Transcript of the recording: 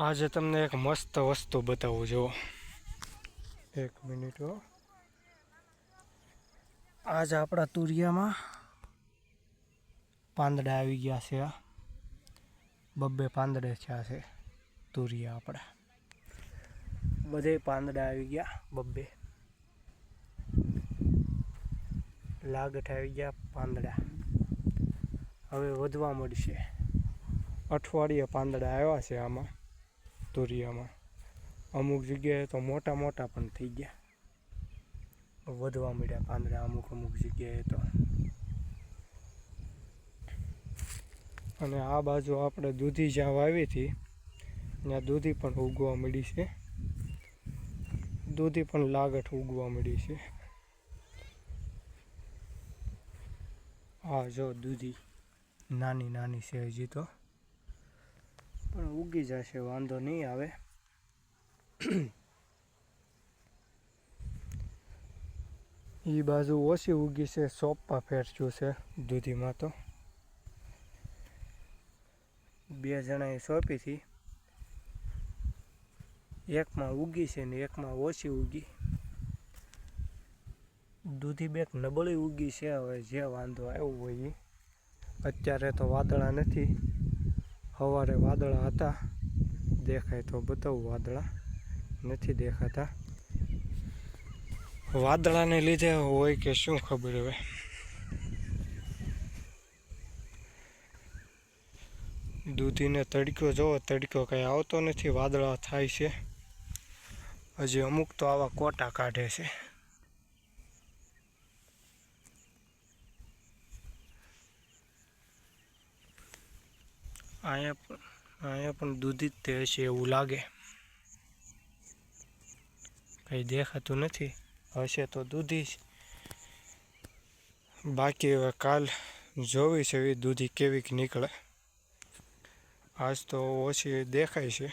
આજે તમને એક મસ્ત વસ્તુ બતાવું જો એક મિનિટ હો। आज આપણા તુરિયામાં પાંદડા આવી ગયા છે। બબ્બે પાંદડે થયા છે તુરિયા આપણા બધે પાંદડા આવી ગયા બબ્બે लागट આવી ગયા પાંદડા હવે વધવા મળશે। અઠવાડિયે પાંદડા આવ્યા છે આમાં તુરિયામાં। અમુક જગ્યાએ તો મોટા મોટા પણ થઈ ગયા, વધવા મળ્યા પાંદડા અમુક જગ્યાએ તો। અને આ બાજુ આપણે દૂધી જ્યાં વાવી હતી ત્યાં દૂધી પણ ઉગવા મળી છે। દૂધી પણ લાગટ ઉગવા મળી છે। આ જો દૂધી નાની નાની છે હજી તો, પણ ઉગી જશે, વાંધો નહીં આવે। એ બાજુ ઓછી ઉગી છે, સોંપા ફેરચ્યું છે દૂધીમાં તો। બે જણાએ સોંપી હતી, એકમાં ઉગી છે ને એકમાં ઓછી ઉગી। દૂધી બેક નબળી ઉગી છે, હવે જે વાંધો આવ્યો હોય એ। અત્યારે તો વાદળા નથી, સવારે વાદળા હતા, દેખાય તો બતાવું, વાદળા નથી દેખાતા। વાદળાને લીધે હોય કે શું ખબર હવે। દૂધીને તડકો જોવો, તડકો કંઈ આવતો નથી, વાદળા થાય છે। હજી અમુક તો આવા કોટા કાઢે છે। અહીંયા પણ દૂધી જ તે હશે એવું લાગે, કંઈ દેખાતું નથી। હશે તો દૂધી જ, બાકી હવે કાલ જોવી છે એવી દૂધી કેવીક નીકળે। આજ તો ઓછી દેખાય છે।